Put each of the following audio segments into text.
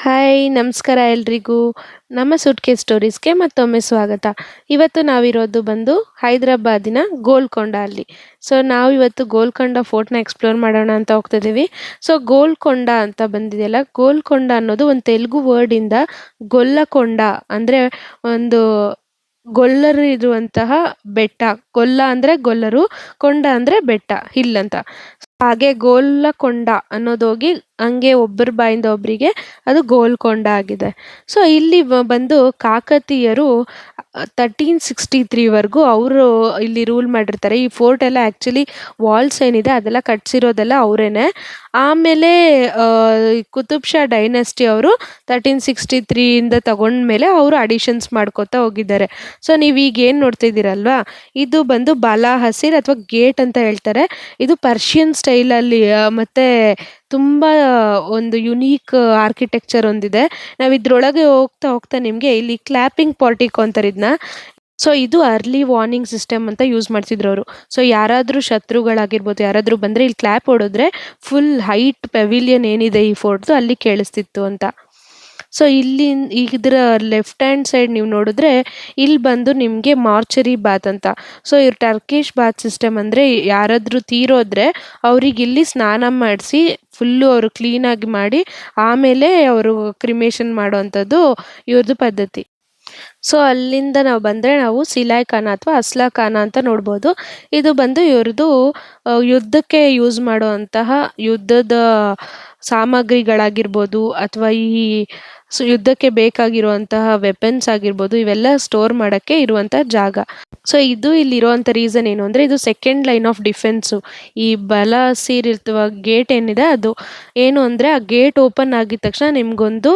Hi ನಮಸ್ಕಾರ ಎಲ್ರಿಗೂ. ನಮ್ಮ ಸೂಟ್‌ಕೇಸ್ ಸ್ಟೋರೀಸ್‌ಗೆ ಮತ್ತೊಮ್ಮೆ ಸ್ವಾಗತ. ಇವತ್ತು ನಾವಿರೋದು ಬಂದು ಹೈದರಾಬಾದಿನ ಗೋಲ್ಕೊಂಡ ಅಲ್ಲಿ. ಸೊ ನಾವಿವತ್ತು ಗೋಲ್ಕೊಂಡ ಫೋರ್ಟ್‌ನ ಎಕ್ಸ್‌ಪ್ಲೋರ್ ಮಾಡೋಣ ಅಂತ ಹೋಗ್ತಿದ್ದೀವಿ. ಸೊ ಗೋಲ್ಕೊಂಡ ಅಂತ ಬಂದಿದೆಯಲ್ಲ, ಗೋಲ್ಕೊಂಡ ಅನ್ನೋದು ಒಂದು ತೆಲುಗು ವರ್ಡಿಂದ ಗೊಲ್ಲಕೊಂಡ ಅಂದರೆ ಒಂದು ಗೊಲ್ಲರು ಇರುವಂತಹ ಬೆಟ್ಟ. ಗೊಲ್ಲ ಅಂದರೆ ಗೊಲ್ಲರು, ಕೊಂಡ ಅಂದರೆ ಬೆಟ್ಟ, ಹಿಲ್ ಅಂತ. ಹಾಗೆ ಗೋಲಕೊಂಡ ಅನ್ನೋದೋಗಿ ಹಂಗೆ ಒಬ್ಬರ ಬಾಯಿಂದ ಒಬ್ಬರಿಗೆ ಅದು ಗೋಲ್ಕೊಂಡ ಆಗಿದೆ. ಸೊ ಇಲ್ಲಿ ಬಂದು ಕಾಕತೀಯರು 1363 ವರೆಗೂ ಅವರು ಇಲ್ಲಿ ರೂಲ್ ಮಾಡಿರ್ತಾರೆ. ಈ ಫೋರ್ಟ್ ಎಲ್ಲ ಆ್ಯಕ್ಚುಲಿ ವಾಲ್ಸ್ ಏನಿದೆ ಅದೆಲ್ಲ ಕಟ್ಸಿರೋದೆಲ್ಲ ಅವರೇನೆ. ಆಮೇಲೆ ಕುತುಬ್ ಶಾ ಡೈನೆಸ್ಟಿ ಅವರು 1363 ಇಂದ ತಗೊಂಡ್ಮೇಲೆ ಅವರು ಅಡಿಷನ್ಸ್ ಮಾಡ್ಕೋತಾ ಹೋಗಿದ್ದಾರೆ. ಸೊ ನೀವೀಗ ಏನು ನೋಡ್ತಿದ್ದೀರಲ್ವಾ, ಇದು ಬಂದು ಬಾಲಾ ಹಸೀರ್ ಅಥವಾ ಗೇಟ್ ಅಂತ ಹೇಳ್ತಾರೆ. ಇದು ಪರ್ಷಿಯನ್ ಸ್ಟೈಲಲ್ಲಿ ಮತ್ತು ತುಂಬ ಒಂದು ಯುನೀಕ್ ಆರ್ಕಿಟೆಕ್ಚರ್ ಹೊಂದಿದೆ. ನಾವು ಇದ್ರೊಳಗೆ ಹೋಗ್ತಾ ಹೋಗ್ತಾ ನಿಮಗೆ ಇಲ್ಲಿ ಕ್ಲಾಪಿಂಗ್ ಪೋರ್ಟಿಕೋ ಅಂತಾರೆ ಇದನ್ನ. ಸೊ ಇದು ಅರ್ಲಿ ವಾರ್ನಿಂಗ್ ಸಿಸ್ಟಮ್ ಅಂತ ಯೂಸ್ ಮಾಡ್ತಿದ್ರು ಅವರು. ಸೊ ಯಾರಾದರೂ ಶತ್ರುಗಳಾಗಿರ್ಬೋದು, ಯಾರಾದರೂ ಬಂದರೆ ಇಲ್ಲಿ ಕ್ಲಾಪ್ ಹೊಡೆದ್ರೆ ಫುಲ್ ಹೈಟ್ ಪೆವಿಲಿಯನ್ ಏನಿದೆ ಈ ಫೋರ್ಟ್ದು ಅಲ್ಲಿ ಕೇಳಿಸ್ತಿತ್ತು ಅಂತ. ಸೊ ಇದರ ಲೆಫ್ಟ್ ಹ್ಯಾಂಡ್ ಸೈಡ್ ನೀವು ನೋಡಿದ್ರೆ ಇಲ್ಲಿ ಬಂದು ನಿಮಗೆ ಮಾರ್ಚರಿ ಬಾತ್ ಅಂತ. ಸೊ ಇವ್ರು ಟರ್ಕಿಷ್ ಬಾತ್ ಸಿಸ್ಟಮ್ ಅಂದರೆ ಯಾರಾದರೂ ತೀರೋದ್ರೆ ಅವ್ರಿಗೆ ಇಲ್ಲಿ ಸ್ನಾನ ಮಾಡಿಸಿ ಫುಲ್ಲು ಅವರು ಕ್ಲೀನಾಗಿ ಮಾಡಿ ಆಮೇಲೆ ಅವರು ಕ್ರಿಮೇಷನ್ ಮಾಡೋವಂಥದ್ದು ಇವ್ರದ್ದು ಪದ್ಧತಿ. ಸೊ ಅಲ್ಲಿಂದ ನಾವು ಬಂದರೆ ನಾವು ಸಿಲಾಯ್ ಖಾನ ಅಥವಾ ಅಸ್ಲಾ ಖಾನ ಅಂತ ನೋಡ್ಬೋದು. ಇದು ಬಂದು ಇವ್ರದ್ದು ಯುದ್ಧಕ್ಕೆ ಯೂಸ್ ಮಾಡುವಂತಹ ಯುದ್ಧದ ಸಾಮಗ್ರಿಗಳಾಗಿರ್ಬೋದು ಅಥವಾ ಈ ಯುದ್ಧಕ್ಕೆ ಬೇಕಾಗಿರುವಂತಹ ವೆಪನ್ಸ್ ಆಗಿರ್ಬೋದು, ಇವೆಲ್ಲ ಸ್ಟೋರ್ ಮಾಡೋಕ್ಕೆ ಇರುವಂಥ ಜಾಗ. ಸೊ ಇದು ಇಲ್ಲಿರುವಂಥ ರೀಸನ್ ಏನು ಅಂದರೆ ಇದು ಸೆಕೆಂಡ್ ಲೈನ್ ಆಫ್ ಡಿಫೆನ್ಸು. ಈ ಬಲಾಸೀರ್ ಇರ್ತವ ಗೇಟ್ ಏನಿದೆ ಅದು ಏನು ಅಂದರೆ ಆ ಗೇಟ್ ಓಪನ್ ಆಗಿದ ತಕ್ಷಣ ನಿಮಗೊಂದು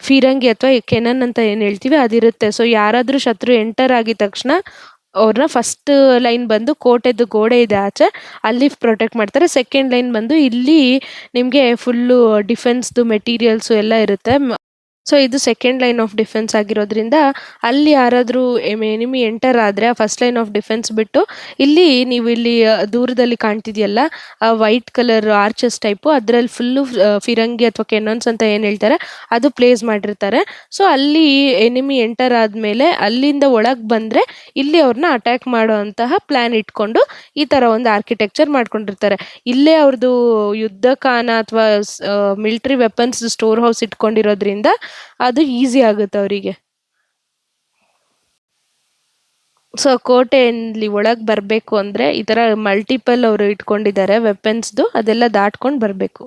ಫಿರಂಗಿ ಅಥವಾ ಕೆನನ್ ಅಂತ ಏನು ಹೇಳ್ತೀವಿ ಅದಿರುತ್ತೆ. ಸೊ ಯಾರಾದರೂ ಶತ್ರು ಎಂಟರ್ ಆಗಿದ ತಕ್ಷಣ ಅವ್ರನ್ನ ಫಸ್ಟ್ ಲೈನ್ ಬಂದು ಕೋಟೆದು ಗೋಡೆ ಇದೆ ಆಚೆ, ಅಲ್ಲಿ ಪ್ರೊಟೆಕ್ಟ್ ಮಾಡ್ತಾರೆ. ಸೆಕೆಂಡ್ ಲೈನ್ ಬಂದು ಇಲ್ಲಿ ನಿಮಗೆ ಫುಲ್ಲು ಡಿಫೆನ್ಸ್ದು ಮೆಟೀರಿಯಲ್ಸು ಎಲ್ಲ ಇರುತ್ತೆ. ಸೊ ಇದು ಸೆಕೆಂಡ್ ಲೈನ್ ಆಫ್ ಡಿಫೆನ್ಸ್ ಆಗಿರೋದ್ರಿಂದ ಅಲ್ಲಿ ಯಾರಾದರೂ ಎನಿಮಿ ಎಂಟರ್ ಆದರೆ ಆ ಫಸ್ಟ್ ಲೈನ್ ಆಫ್ ಡಿಫೆನ್ಸ್ ಬಿಟ್ಟು ಇಲ್ಲಿ ನೀವು ಇಲ್ಲಿ ದೂರದಲ್ಲಿ ಕಾಣ್ತಿದೆಯಲ್ಲ ಆ ವೈಟ್ ಕಲರ್ ಆರ್ಚಸ್ ಟೈಪು, ಅದರಲ್ಲಿ ಫುಲ್ಲು ಫಿರಂಗಿ ಅಥವಾ ಕೆನಾನ್ಸ್ ಅಂತ ಏನು ಹೇಳ್ತಾರೆ ಅದು ಪ್ಲೇಸ್ ಮಾಡಿರ್ತಾರೆ. ಸೊ ಅಲ್ಲಿ ಎನಿಮಿ ಎಂಟರ್ ಆದಮೇಲೆ ಅಲ್ಲಿಂದ ಒಳಗೆ ಬಂದರೆ ಇಲ್ಲಿ ಅವ್ರನ್ನ ಅಟ್ಯಾಕ್ ಮಾಡುವಂತಹ ಪ್ಲ್ಯಾನ್ ಇಟ್ಕೊಂಡು ಈ ಥರ ಒಂದು ಆರ್ಕಿಟೆಕ್ಚರ್ ಮಾಡ್ಕೊಂಡಿರ್ತಾರೆ. ಇಲ್ಲೇ ಅವ್ರದ್ದು ಯುದ್ಧಕಾನ ಅಥವಾ ಮಿಲಿಟ್ರಿ ವೆಪನ್ಸ್ ಸ್ಟೋರ್ ಹೌಸ್ ಇಟ್ಕೊಂಡಿರೋದ್ರಿಂದ ಅದು ಈಸಿ ಆಗುತ್ತೆ ಅವರಿಗೆ. ಸೊ ಕೋಟೆಯಲ್ಲಿ ಒಳಗೆ ಬರಬೇಕು ಅಂದರೆ ಈ ಥರ ಮಲ್ಟಿಪಲ್ ಅವರು ಇಟ್ಕೊಂಡಿದ್ದಾರೆ ವೆಪನ್ಸ್ದು, ಅದೆಲ್ಲ ದಾಟ್ಕೊಂಡು ಬರಬೇಕು.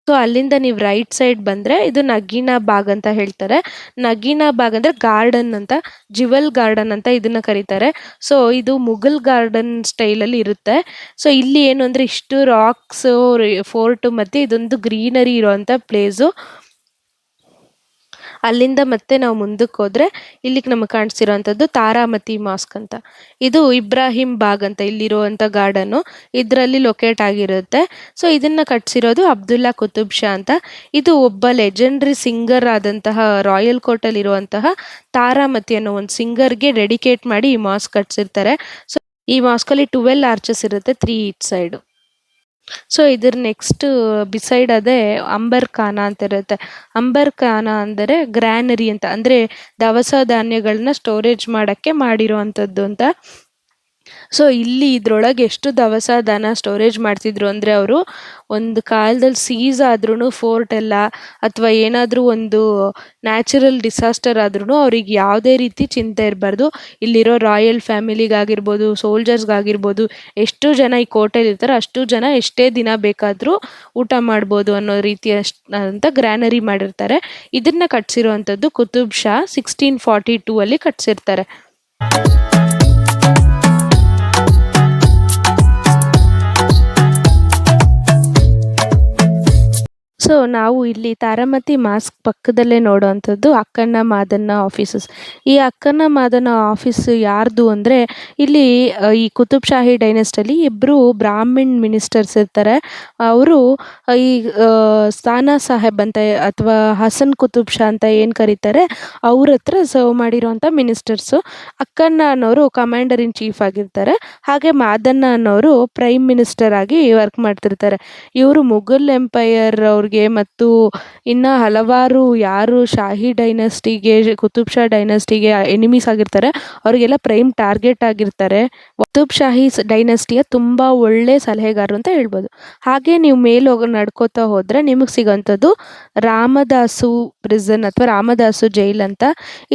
ಸೊ ಅಲ್ಲಿಂದ ನೀವು ರೈಟ್ ಸೈಡ್ ಬಂದರೆ ಇದು ನಗೀನಾ ಬಾಗ್ ಅಂತ ಹೇಳ್ತಾರೆ. ನಗೀನಾ ಬಾಗ್ ಅಂದರೆ ಗಾರ್ಡನ್ ಅಂತ, ಜ್ಯುವೆಲ್ ಗಾರ್ಡನ್ ಅಂತ ಇದನ್ನು ಕರೀತಾರೆ. ಸೊ ಇದು ಮುಘಲ್ ಗಾರ್ಡನ್ ಸ್ಟೈಲಲ್ಲಿ ಇರುತ್ತೆ. ಸೊ ಇಲ್ಲಿ ಏನು ಅಂದರೆ ಇಷ್ಟು ರಾಕ್ಸು, ಫೋರ್ಟು ಮತ್ತು ಇದೊಂದು ಗ್ರೀನರಿ ಇರೋವಂಥ ಪ್ಲೇಸು. ಅಲ್ಲಿಂದ ಮತ್ತೆ ನಾವು ಮುಂದಕ್ಕೆ ಹೋದರೆ ಇಲ್ಲಿಗೆ ನಮಗೆ ಕಾಣಿಸ್ತಿರೋವಂಥದ್ದು ತಾರಾಮತಿ ಮಾಸ್ಕ್ ಅಂತ. ಇದು ಇಬ್ರಾಹಿಂ ಬಾಗ್ ಅಂತ ಇಲ್ಲಿರುವಂಥ ಗಾರ್ಡನ್ನು, ಇದರಲ್ಲಿ ಲೊಕೇಟ್ ಆಗಿರುತ್ತೆ. ಸೊ ಇದನ್ನು ಕಟ್ಸಿರೋದು ಅಬ್ದುಲ್ಲಾ ಕುತುಬ್ ಶಾ ಅಂತ. ಇದು ಒಬ್ಬ ಲೆಜೆಂಡ್ರಿ ಸಿಂಗರ್ ಆದಂತಹ ರಾಯಲ್ ಕೋರ್ಟಲ್ಲಿರುವಂತಹ ತಾರಾಮತಿ ಅನ್ನೋ ಒಂದು ಸಿಂಗರ್ಗೆ ಡೆಡಿಕೇಟ್ ಮಾಡಿ ಈ ಮಾಸ್ಕ್ ಕಟ್ಸಿರ್ತಾರೆ. ಸೊ ಈ ಮಾಸ್ಕಲ್ಲಿ 12 ಆರ್ಚಸ್ ಇರುತ್ತೆ, 3 ಈಚ್ ಸೈಡು. ಸೊ ಇದ್ರ ನೆಕ್ಸ್ಟ್ ಬಿಸೈಡ್ ಅದೇ ಅಂಬರ್ ಖಾನ ಅಂತ ಇರುತ್ತೆ. ಅಂಬರ್ ಖಾನ ಅಂದರೆ ಗ್ರ್ಯಾನರಿ ಅಂತ, ಅಂದರೆ ದವಸ ಧಾನ್ಯಗಳನ್ನ ಸ್ಟೋರೇಜ್ ಮಾಡೋಕ್ಕೆ ಮಾಡಿರೋವಂಥದ್ದು ಅಂತ. ಸೊ ಇಲ್ಲಿ ಇದ್ರೊಳಗೆ ಎಷ್ಟು ದವಸ ಧಾನ್ಯ ಸ್ಟೋರೇಜ್ ಮಾಡ್ತಿದ್ರು ಅಂದರೆ ಅವರು ಒಂದು ಕಾಲದಲ್ಲಿ ಸೀಸ್ ಆದ್ರೂ ಫೋರ್ಟ್ ಎಲ್ಲ ಅಥವಾ ಏನಾದರೂ ಒಂದು ನ್ಯಾಚುರಲ್ ಡಿಸಾಸ್ಟರ್ ಆದ್ರೂ ಅವ್ರಿಗೆ ಯಾವುದೇ ರೀತಿ ಚಿಂತೆ ಇರಬಾರ್ದು. ಇಲ್ಲಿರೋ ರಾಯಲ್ ಫ್ಯಾಮಿಲಿಗಾಗಿರ್ಬೋದು, ಸೋಲ್ಜರ್ಸ್ಗಾಗಿರ್ಬೋದು, ಎಷ್ಟು ಜನ ಈ ಕೋಟೆಲಿ ಇರ್ತಾರೆ ಅಷ್ಟು ಜನ ಎಷ್ಟೇ ದಿನ ಬೇಕಾದರೂ ಊಟ ಮಾಡ್ಬೋದು ಅನ್ನೋ ರೀತಿಯ ಅಂತ ಗ್ರ್ಯಾನರಿ ಮಾಡಿರ್ತಾರೆ. ಇದನ್ನು ಕಟ್ಸಿರುವಂಥದ್ದು ಕುತುಬ್ ಶಾ 1642 ಅಲ್ಲಿ ಕಟ್ಸಿರ್ತಾರೆ. ಸೊ ನಾವು ಇಲ್ಲಿ ತಾರಾಮತಿ ಮಾಸ್ಕ್ ಪಕ್ಕದಲ್ಲೇ ನೋಡೋವಂಥದ್ದು ಅಕ್ಕನ ಮಾದನ್ನ ಆಫೀಸಸ್. ಈ ಅಕ್ಕನ ಮಾದನ ಆಫೀಸ್ ಯಾರ್ದು ಅಂದರೆ ಇಲ್ಲಿ ಈ ಕುತುಬ್ ಶಾಹಿ ಡೈನೆಸ್ಟಿಯಲ್ಲಿ ಇಬ್ಬರು ಬ್ರಾಹ್ಮಿಣ್ ಮಿನಿಸ್ಟರ್ಸ್ ಇರ್ತಾರೆ. ಅವರು ಈ ಸಾನಾ ಸಾಹೇಬ್ ಅಂತ ಅಥವಾ ಹಸನ್ ಕುತುಬ್ ಶಾ ಅಂತ ಏನು ಕರೀತಾರೆ ಅವ್ರ ಹತ್ರ ಸರ್ವ್ ಮಾಡಿರೋವಂಥ ಮಿನಿಸ್ಟರ್ಸು. ಅಕ್ಕನ್ನ ಅನ್ನೋರು ಕಮಾಂಡರ್ ಇನ್ ಚೀಫ್ ಆಗಿರ್ತಾರೆ, ಹಾಗೆ ಮಾದನ್ನ ಅನ್ನೋರು ಪ್ರೈಮ್ ಮಿನಿಸ್ಟರ್ ಆಗಿ ವರ್ಕ್ ಮಾಡ್ತಿರ್ತಾರೆ. ಇವರು ಮುಘಲ್ ಎಂಪೈರ್ ಅವ್ರಿಗೆ ಡೈನಸ್ಟಿಗೆ ಮತ್ತು ಇನ್ನು ಹಲವಾರು ಯಾರು ಶಾಹಿ ಡೈನಸ್ಟಿಗೆ, ಕುತುಬ್ ಶಾ ಡೈನಸ್ಟಿಗೆ ಎನಿಮೀಸ್ ಆಗಿರ್ತಾರೆ ಅವರಿಗೆಲ್ಲ ಪ್ರೈಮ್ ಟಾರ್ಗೆಟ್ ಆಗಿರ್ತಾರೆ. ಕುತುಬ್ ಶಾಹಿ ಡೈನಸ್ಟಿಯ ತುಂಬ ಒಳ್ಳೆ ಸಲಹೆಗಾರರು ಅಂತ ಹೇಳ್ಬೋದು. ಹಾಗೆ ನೀವು ಮೇಲೆ ಹೋಗಿ ನಡ್ಕೋತಾ ಹೋದರೆ ನಿಮಗೆ ಸಿಗೋಂಥದ್ದು ರಾಮದಾಸು ಪ್ರಿಸನ್ ಅಥವಾ ರಾಮದಾಸು ಜೈಲ್ ಅಂತ.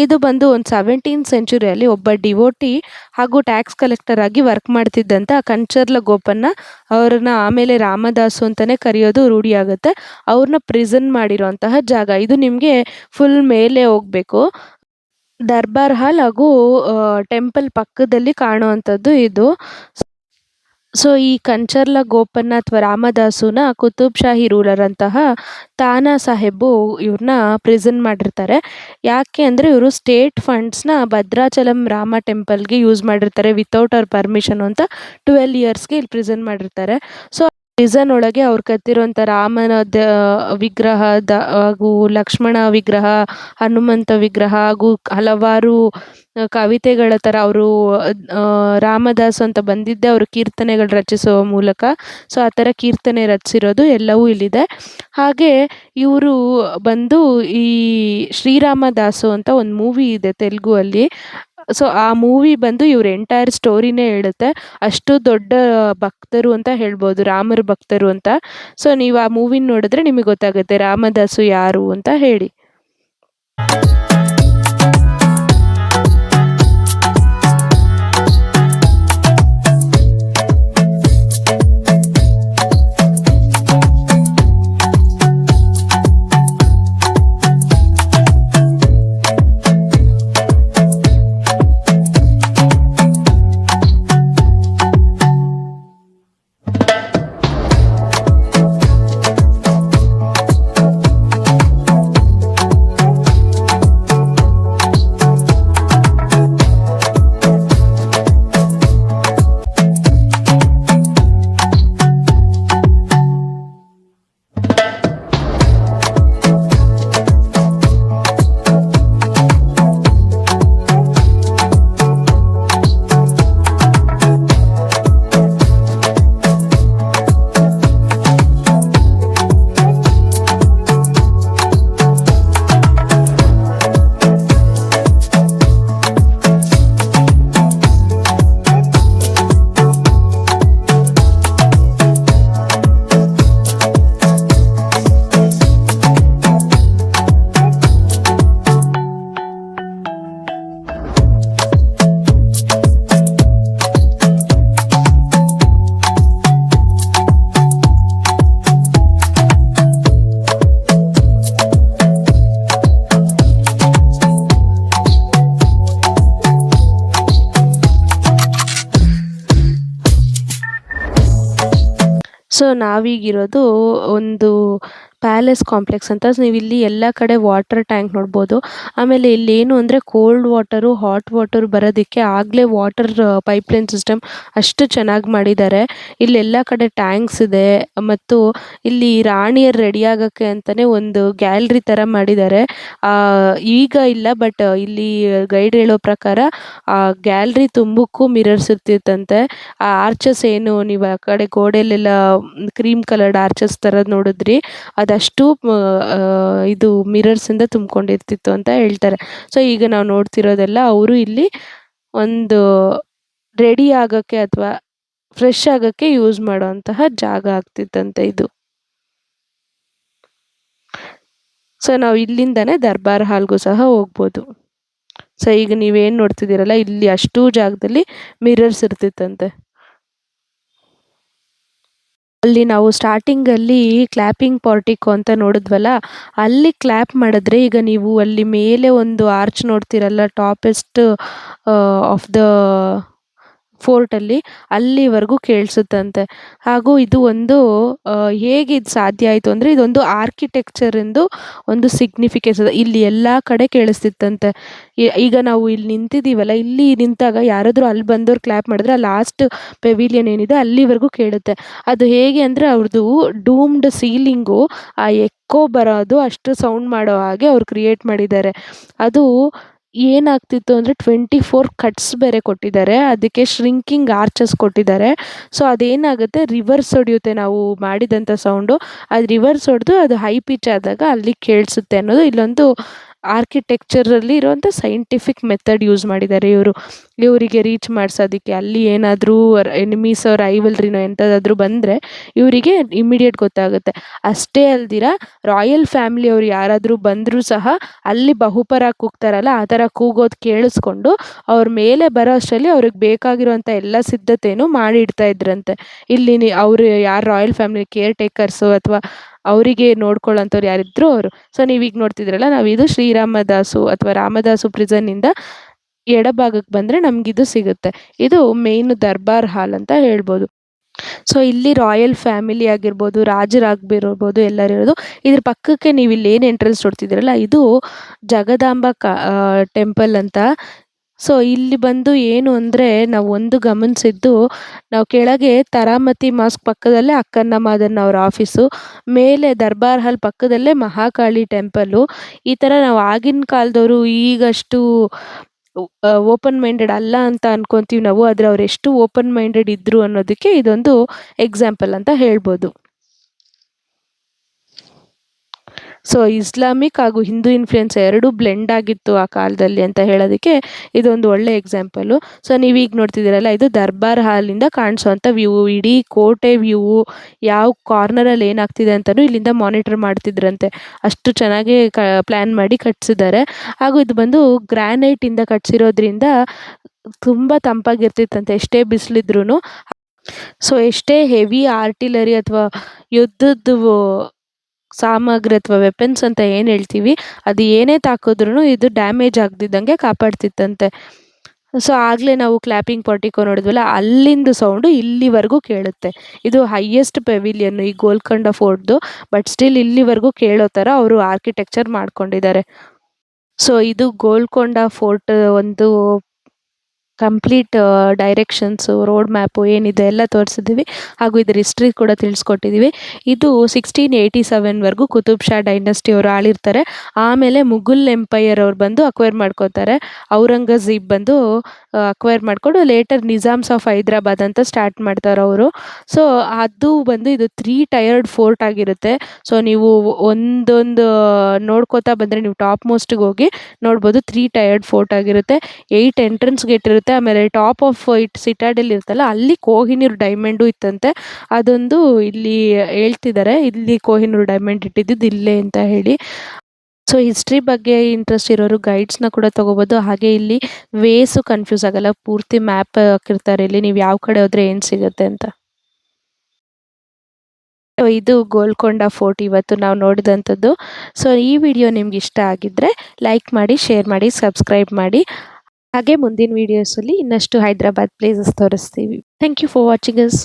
ಇದು ಬಂದು ಒಂದು 17th ಸೆಂಚುರಿಯಲ್ಲಿ ಒಬ್ಬ ಡಿವೋಟಿ ಹಾಗೂ ಟ್ಯಾಕ್ಸ್ ಕಲೆಕ್ಟರ್ ಆಗಿ ವರ್ಕ್ ಮಾಡ್ತಿದ್ದಂಥ ಕಂಚರ್ಲ ಗೋಪನ್ನ ಅವ್ರನ್ನ ಆಮೇಲೆ ರಾಮದಾಸು ಅಂತಲೇ ಕರೆಯೋದು ರೂಢಿಯಾಗುತ್ತೆ. ಅವ್ರನ್ನ ಪ್ರಿಸನ್ ಮಾಡಿರೋಂತಹ ಜಾಗ ಇದು. ನಿಮಗೆ ಫುಲ್ ಮೇಲೆ ಹೋಗಬೇಕು. ದರ್ಬಾರ್ ಹಾಲ್ ಹಾಗೂ ಟೆಂಪಲ್ ಪಕ್ಕದಲ್ಲಿ ಕಾಣುವಂಥದ್ದು ಇದು. ಸೊ ಈ ಕಂಚರ್ಲ ಗೋಪನ್ನ ಅಥವಾ ರಾಮದಾಸುನ ಕುತುಬ್ ಶಾಹಿ ರೂಲರ್ ಅಂತಹ ತಾನಾ ಸಾಹೇಬು ಇವ್ರನ್ನ ಪ್ರಿಸನ್ ಮಾಡಿರ್ತಾರೆ. ಯಾಕೆ ಅಂದರೆ ಇವರು ಸ್ಟೇಟ್ ಫಂಡ್ಸ್ನ ಭದ್ರಾಚಲಂ ರಾಮ ಟೆಂಪಲ್ಗೆ ಯೂಸ್ ಮಾಡಿರ್ತಾರೆ ವಿತೌಟ್ ಅವ್ರ ಪರ್ಮಿಷನ್ ಅಂತ. 12 ಇಯರ್ಸ್ಗೆ ಇಲ್ಲಿ ಪ್ರಿಸನ್ ಮಾಡಿರ್ತಾರೆ. ಸೊ ಪ್ರಿಸನ್ ಒಳಗೆ ಅವ್ರು ಕತ್ತಿರುವಂಥ ರಾಮನ ವಿಗ್ರಹ ಹಾಗೂ ಲಕ್ಷ್ಮಣ ವಿಗ್ರಹ, ಹನುಮಂತ ವಿಗ್ರಹ ಹಾಗೂ ಹಲವಾರು ಕವಿತೆಗಳ ಥರ ಅವರು ರಾಮದಾಸ್ ಅಂತ ಬಂದಿದ್ದೆ ಅವರು ಕೀರ್ತನೆಗಳು ರಚಿಸುವ ಮೂಲಕ. ಸೊ ಆ ಥರ ಕೀರ್ತನೆ ರಚಿಸಿರೋದು ಎಲ್ಲವೂ ಇಲ್ಲಿದೆ. ಹಾಗೆ ಇವರು ಬಂದು ಈ ಶ್ರೀರಾಮದಾಸು ಅಂತ ಒಂದು ಮೂವಿ ಇದೆ ತೆಲುಗುವಲ್ಲಿ. ಸೊ ಆ ಮೂವಿ ಬಂದು ಇವ್ರ ಎಂಟೈರ್ ಸ್ಟೋರಿನೇ ಹೇಳುತ್ತೆ. ಅಷ್ಟು ದೊಡ್ಡ ಭಕ್ತರು ಅಂತ ಹೇಳ್ಬೋದು, ರಾಮರ ಭಕ್ತರು ಅಂತ. ಸೊ ನೀವು ಆ ಮೂವಿನ ನೋಡಿದ್ರೆ ನಿಮಗೆ ಗೊತ್ತಾಗುತ್ತೆ ರಾಮದಾಸು ಯಾರು ಅಂತ ಹೇಳಿ. ಸೊ ನಾವೀಗಿರೋದು ಒಂದು ಪ್ಯಾಲೇಸ್ ಕಾಂಪ್ಲೆಕ್ಸ್ ಅಂತ. ನೀವು ಇಲ್ಲಿ ಎಲ್ಲ ಕಡೆ ವಾಟರ್ ಟ್ಯಾಂಕ್ ನೋಡ್ಬೋದು. ಆಮೇಲೆ ಇಲ್ಲಿ ಏನು ಅಂದರೆ ಕೋಲ್ಡ್ ವಾಟರು ಹಾಟ್ ವಾಟರ್ ಬರೋದಕ್ಕೆ ಆಗಲೇ ವಾಟರ್ ಪೈಪ್ಲೈನ್ ಸಿಸ್ಟಮ್ ಅಷ್ಟು ಚೆನ್ನಾಗಿ ಮಾಡಿದ್ದಾರೆ. ಇಲ್ಲೆಲ್ಲ ಕಡೆ ಟ್ಯಾಂಕ್ಸ್ ಇದೆ ಮತ್ತು ಇಲ್ಲಿ ರಾಣಿಯರು ರೆಡಿ ಆಗೋಕ್ಕೆ ಅಂತಲೇ ಒಂದು ಗ್ಯಾಲ್ರಿ ಥರ ಮಾಡಿದ್ದಾರೆ. ಈಗ ಇಲ್ಲ, ಬಟ್ ಇಲ್ಲಿ ಗೈಡ್ ಹೇಳೋ ಪ್ರಕಾರ ಆ ಗ್ಯಾಲ್ರಿ ತುಂಬಕ್ಕೂ ಮಿರರ್ಸ್ ಇರ್ತಿತ್ತಂತೆ. ಆ ಆರ್ಚಸ್ ಏನು ನೀವು ಆ ಕಡೆ ಗೋಡೆಯಲ್ಲೆಲ್ಲ ಕ್ರೀಮ್ ಕಲರ್ಡ್ ಆರ್ಚಸ್ ಥರ ನೋಡಿದ್ರಿ, ಅದಷ್ಟು ಇದು ಮಿರರ್ಸಿಂದ ತುಂಬಿಕೊಂಡಿರ್ತಿತ್ತು ಅಂತ ಹೇಳ್ತಾರೆ. ಸೊ ಈಗ ನಾವು ನೋಡ್ತಿರೋದೆಲ್ಲ ಅವರು ಇಲ್ಲಿ ಒಂದು ರೆಡಿ ಆಗೋಕ್ಕೆ ಅಥವಾ ಫ್ರೆಶ್ ಆಗೋಕ್ಕೆ ಯೂಸ್ ಮಾಡುವಂತಹ ಜಾಗ ಆಗ್ತಿತ್ತಂತೆ ಇದು. ಸೊ ನಾವು ಇಲ್ಲಿಂದನೇ ದರ್ಬಾರ್ ಹಾಲ್ಗೂ ಸಹ ಹೋಗ್ಬೋದು. ಸೊ ಈಗ ನೀವೇನು ನೋಡ್ತಿದ್ದೀರಲ್ಲ, ಇಲ್ಲಿ ಅಷ್ಟು ಜಾಗದಲ್ಲಿ ಮಿರರ್ಸ್ ಇರ್ತಿತ್ತಂತೆ. ಅಲ್ಲಿ ನಾವು ಸ್ಟಾರ್ಟಿಂಗಲ್ಲಿ ಕ್ಲ್ಯಾಪಿಂಗ್ ಪಾರ್ಟಿಕೋ ಅಂತ ನೋಡಿದ್ವಲ್ಲ, ಅಲ್ಲಿ ಕ್ಲ್ಯಾಪ್ ಮಾಡಿದ್ರೆ ಈಗ ನೀವು ಅಲ್ಲಿ ಮೇಲೆ ಒಂದು ಆರ್ಚ್ ನೋಡ್ತಿರಲ್ಲ, ಟಾಪೆಸ್ಟ್ ಆಫ್ ದ ಫೋರ್ಟಲ್ಲಿ, ಅಲ್ಲಿವರೆಗೂ ಕೇಳಿಸುತ್ತಂತೆ. ಹಾಗೂ ಇದು ಒಂದು ಹೇಗೆ ಇದು ಸಾಧ್ಯ ಆಯಿತು ಅಂದರೆ ಇದೊಂದು ಆರ್ಕಿಟೆಕ್ಚರಿಂದು ಒಂದು ಸಿಗ್ನಿಫಿಕೆನ್ಸ್ ಇದೆ. ಇಲ್ಲಿ ಎಲ್ಲ ಕಡೆ ಕೇಳಿಸ್ತಿತ್ತಂತೆ. ಈಗ ನಾವು ಇಲ್ಲಿ ನಿಂತಿದ್ದೀವಲ್ಲ, ಇಲ್ಲಿ ನಿಂತಾಗ ಯಾರಾದರೂ ಅಲ್ಲಿ ಬಂದವ್ರು ಕ್ಲ್ಯಾಪ್ ಮಾಡಿದ್ರೆ ಆ ಲಾಸ್ಟ್ ಪೆವಿಲಿಯನ್ ಏನಿದೆ ಅಲ್ಲಿವರೆಗೂ ಕೇಳುತ್ತೆ. ಅದು ಹೇಗೆ ಅಂದರೆ ಅವ್ರದ್ದು ಡೂಮ್ಡ್ ಸೀಲಿಂಗು ಆ ಎಕ್ಕೋ ಬರೋದು ಅಷ್ಟು ಸೌಂಡ್ ಮಾಡೋ ಹಾಗೆ ಅವ್ರು ಕ್ರಿಯೇಟ್ ಮಾಡಿದ್ದಾರೆ. ಅದು ಏನಾಗ್ತಿತ್ತು ಅಂದರೆ 24 ಕಟ್ಸ್ ಬೇರೆ ಕೊಟ್ಟಿದ್ದಾರೆ, ಅದಕ್ಕೆ ಶ್ರಿಂಕಿಂಗ್ ಆರ್ಚಸ್ ಕೊಟ್ಟಿದ್ದಾರೆ. ಸೊ ಅದೇನಾಗುತ್ತೆ, ರಿವರ್ಸ್ ಹೊಡೆಯುತ್ತೆ ನಾವು ಮಾಡಿದಂಥ ಸೌಂಡು. ಅದು ರಿವರ್ಸ್ ಹೊಡೆದು ಅದು ಹೈ ಪಿಚ್ ಆದಾಗ ಅಲ್ಲಿ ಕೇಳಿಸುತ್ತೆ ಅನ್ನೋದು ಇಲ್ಲೊಂದು ಆರ್ಕಿಟೆಕ್ಚರಲ್ಲಿ ಇರುವಂಥ ಸೈಂಟಿಫಿಕ್ ಮೆಥಡ್ ಯೂಸ್ ಮಾಡಿದ್ದಾರೆ ಇವರು. ಇವರಿಗೆ ರೀಚ್ ಮಾಡಿಸೋದಕ್ಕೆ ಅಲ್ಲಿ ಏನಾದರೂ ಎನಿಮೀಸ್ ಅವ್ರ ರೈವಲ್ರಿನೋ ಎಂಥದ್ದಾದರೂ ಬಂದರೆ ಇವರಿಗೆ ಇಮ್ಮಿಡಿಯೇಟ್ ಗೊತ್ತಾಗುತ್ತೆ. ಅಷ್ಟೇ ಅಲ್ದಿರ ರಾಯಲ್ ಫ್ಯಾಮಿಲಿಯವ್ರು ಯಾರಾದರೂ ಬಂದರೂ ಸಹ ಅಲ್ಲಿ ಬಹುಪರ ಕೂಗ್ತಾರಲ್ಲ, ಆ ಥರ ಕೂಗೋದು ಕೇಳಿಸ್ಕೊಂಡು ಅವ್ರ ಮೇಲೆ ಬರೋ ಅಷ್ಟರಲ್ಲಿ ಅವ್ರಿಗೆ ಬೇಕಾಗಿರುವಂಥ ಎಲ್ಲ ಸಿದ್ಧತೆಯೂ ಮಾಡಿ ಇಡ್ತಾ ಇದ್ರಂತೆ. ಇಲ್ಲಿ ಅವರು ಯಾರು ರಾಯಲ್ ಫ್ಯಾಮಿಲಿ ಕೇರ್ ಟೇಕರ್ಸು ಅಥವಾ ಅವರಿಗೆ ನೋಡ್ಕೊಳ್ಳೋಂಥವ್ರು ಯಾರಿದ್ರು ಅವರು. ಸೊ ನೀವೀಗ ನೋಡ್ತಿದ್ರಲ್ಲ, ನಾವಿದು ಶ್ರೀರಾಮದಾಸು ಅಥವಾ ರಾಮದಾಸು ಪ್ರಿಸನ್ನಿಂದ ಎಡಭಾಗಕ್ಕೆ ಬಂದರೆ ನಮಗಿದು ಸಿಗುತ್ತೆ. ಇದು ಮೇಯ್ನ್ ದರ್ಬಾರ್ ಹಾಲ್ ಅಂತ ಹೇಳ್ಬೋದು. ಸೊ ಇಲ್ಲಿ ರಾಯಲ್ ಫ್ಯಾಮಿಲಿ ಆಗಿರ್ಬೋದು, ರಾಜರಾಗಿರ್ಬೋದು ಎಲ್ಲರೂ ಇರೋದು. ಇದ್ರ ಪಕ್ಕಕ್ಕೆ ನೀವು ಇಲ್ಲಿ ಏನು ಎಂಟ್ರೆನ್ಸ್ ನೋಡ್ತಿದ್ದೀರಲ್ಲ, ಇದು ಜಗದಾಂಬ ಟೆಂಪಲ್ ಅಂತ. ಸೊ ಇಲ್ಲಿ ಬಂದು ಏನು ಅಂದರೆ ನಾವು ಒಂದು ಗಮನಿಸಿದ್ದು, ನಾವು ಕೆಳಗೆ ತರಾಮತಿ ಮಾಸ್ಕ್ ಪಕ್ಕದಲ್ಲೇ ಅಕ್ಕನ್ನ ಮಾದನ್ನ ಅವ್ರ ಆಫೀಸು, ಮೇಲೆ ದರ್ಬಾರ್ ಹಾಲ್ ಪಕ್ಕದಲ್ಲೇ ಮಹಾಕಾಳಿ ಟೆಂಪಲ್ಲು. ಈ ಥರ ನಾವು ಆಗಿನ ಕಾಲದವರು ಈಗಷ್ಟು ಓಪನ್ ಮೈಂಡೆಡ್ ಅಲ್ಲ ಅಂತ ಅನ್ಕೊತೀವಿ ನಾವು. ಆದರೆ ಅವ್ರು ಎಷ್ಟು ಓಪನ್ ಮೈಂಡೆಡ್ ಇದ್ದರು ಅನ್ನೋದಕ್ಕೆ ಇದೊಂದು ಎಕ್ಸಾಂಪಲ್ ಅಂತ ಹೇಳ್ಬೋದು. ಸೊ ಇಸ್ಲಾಮಿಕ್ ಹಾಗೂ ಹಿಂದೂ ಇನ್ಫ್ಲುಯೆನ್ಸ್ ಎರಡೂ ಬ್ಲೆಂಡ್ ಆಗಿತ್ತು ಆ ಕಾಲದಲ್ಲಿ ಅಂತ ಹೇಳೋದಕ್ಕೆ ಇದೊಂದು ಒಳ್ಳೆ ಎಕ್ಸಾಂಪಲು. ಸೊ ನೀವೀಗ ನೋಡ್ತಿದ್ದೀರಲ್ಲ, ಇದು ದರ್ಬಾರ್ ಹಾಲಿಂದ ಕಾಣಿಸೋವಂಥ ವ್ಯೂ. ಇಡೀ ಕೋಟೆ ವ್ಯೂ, ಯಾವ ಕಾರ್ನರಲ್ಲಿ ಏನಾಗ್ತಿದೆ ಅಂತಲೂ ಇಲ್ಲಿಂದ ಮಾನಿಟರ್ ಮಾಡ್ತಿದ್ರಂತೆ. ಅಷ್ಟು ಚೆನ್ನಾಗಿ ಪ್ಲ್ಯಾನ್ ಮಾಡಿ ಕಟ್ಸಿದ್ದಾರೆ. ಹಾಗೂ ಇದು ಬಂದು ಗ್ರಾನೈಟಿಂದ ಕಟ್ಸಿರೋದ್ರಿಂದ ತುಂಬ ತಂಪಾಗಿರ್ತಿತ್ತಂತೆ ಎಷ್ಟೇ ಬಿಸಿಲಿದ್ರೂ. ಸೊ ಎಷ್ಟೇ ಹೆವಿ ಆರ್ಟಿಲರಿ ಅಥವಾ ಯುದ್ಧದ್ದು ಸಾಮಗ್ರಿ ಅಥವಾ ವೆಪನ್ಸ್ ಅಂತ ಏನು ಹೇಳ್ತೀವಿ, ಅದು ಏನೇ ತಾಕಿದ್ರೂ ಇದು ಡ್ಯಾಮೇಜ್ ಆಗದಿದ್ದಂಗೆ ಕಾಪಾಡ್ತಿತ್ತಂತೆ. ಸೊ ಆಗಲೇ ನಾವು ಕ್ಲ್ಯಾಪಿಂಗ್ ಪೊರ್ಟಿಕೋ ನೋಡಿದ್ವಲ್ಲ, ಅಲ್ಲಿಂದು ಸೌಂಡು ಇಲ್ಲಿವರೆಗೂ ಕೇಳುತ್ತೆ. ಇದು ಹೈಯೆಸ್ಟ್ ಪೆವಿಲಿಯನ್ನು ಈ ಗೋಲ್ಕೊಂಡ ಫೋರ್ಟ್ದು, ಬಟ್ ಸ್ಟಿಲ್ ಇಲ್ಲಿವರೆಗೂ ಕೇಳೋ ಥರ ಅವರು ಆರ್ಕಿಟೆಕ್ಚರ್ ಮಾಡ್ಕೊಂಡಿದ್ದಾರೆ. ಸೊ ಇದು ಗೋಲ್ಕೊಂಡ ಫೋರ್ಟ್ ಒಂದು ಕಂಪ್ಲೀಟ್ ಡೈರೆಕ್ಷನ್ಸು, ರೋಡ್ ಮ್ಯಾಪು ಏನಿದೆ ಎಲ್ಲ ತೋರಿಸಿದ್ದೀವಿ. ಹಾಗೂ ಇದರ ಹಿಸ್ಟ್ರಿ ಕೂಡ ತಿಳಿಸ್ಕೊಟ್ಟಿದ್ದೀವಿ. ಇದು 1687ವರೆಗೂ ಕುತುಬ್ ಶಾ ಡೈನಸ್ಟಿ ಅವರು ಆಳಿರ್ತಾರೆ. ಆಮೇಲೆ ಮುಘಲ್ ಎಂಪೈರ್ ಅವ್ರು ಬಂದು ಅಕ್ವೈರ್ ಮಾಡ್ಕೋತಾರೆ. ಔರಂಗಜೀಬ್ ಬಂದು ಅಕ್ವೈರ್ ಮಾಡಿಕೊಂಡು ಲೇಟರ್ ನಿಜಾಮ್ಸ್ ಆಫ್ ಹೈದ್ರಾಬಾದ್ ಅಂತ ಸ್ಟಾರ್ಟ್ ಮಾಡ್ತಾರೆ ಅವರು. ಸೊ ಅದು ಬಂದು ಇದು 3 ಟೈರ್ಡ್ ಫೋರ್ಟ್ ಆಗಿರುತ್ತೆ. ಸೊ ನೀವು ಒಂದೊಂದು ನೋಡ್ಕೋತಾ ಬಂದರೆ ನೀವು ಟಾಪ್ ಮೋಸ್ಟಿಗೆ ಹೋಗಿ ನೋಡ್ಬೋದು. 3 ಟೈರ್ಡ್ ಫೋರ್ಟ್ ಆಗಿರುತ್ತೆ. 8 ಎಂಟ್ರೆನ್ಸ್ ಗೇಟ್ ಇರುತ್ತೆ. ಆಮೇಲೆ ಟಾಪ್ ಆಫ್ ಇಟ್ ಸಿಟಾಡೆಲ್ ಇರುತ್ತಲ್ಲ, ಅಲ್ಲಿ ಕೋಹಿನೂರ್ ಡೈಮಂಡು ಇತ್ತಂತೆ. ಅದೊಂದು ಇಲ್ಲಿ ಹೇಳ್ತಿದ್ದಾರೆ, ಇಲ್ಲಿ ಕೋಹಿನೂರ್ ಡೈಮಂಡ್ ಇಟ್ಟಿದ್ದು ಇಲ್ಲೇ ಅಂತ ಹೇಳಿ. ಸೊ ಹಿಸ್ಟ್ರಿ ಬಗ್ಗೆ ಇಂಟ್ರೆಸ್ಟ್ ಇರೋರು ಗೈಡ್ಸ್ನ ಕೂಡ ತೊಗೋಬೋದು. ಹಾಗೆ ಇಲ್ಲಿ ವೇಸು ಕನ್ಫ್ಯೂಸ್ ಆಗಲ್ಲ, ಪೂರ್ತಿ ಮ್ಯಾಪ್ ಹಾಕಿರ್ತಾರೆ ಇಲ್ಲಿ, ನೀವು ಯಾವ ಕಡೆ ಹೋದರೆ ಏನು ಸಿಗುತ್ತೆ ಅಂತ. ಸೊ ಇದು ಗೋಲ್ಕೊಂಡ ಫೋರ್ಟ್ ಇವತ್ತು ನಾವು ನೋಡಿದಂಥದ್ದು. ಸೊ ಈ ವಿಡಿಯೋ ನಿಮ್ಗೆ ಇಷ್ಟ ಆಗಿದ್ದರೆ ಲೈಕ್ ಮಾಡಿ, ಶೇರ್ ಮಾಡಿ, ಸಬ್ಸ್ಕ್ರೈಬ್ ಮಾಡಿ. ಹಾಗೆ ಮುಂದಿನ ವೀಡಿಯೋಸಲ್ಲಿ ಇನ್ನಷ್ಟು ಹೈದ್ರಾಬಾದ್ ಪ್ಲೇಸಸ್ ತೋರಿಸ್ತೀವಿ. Thank you for watching us.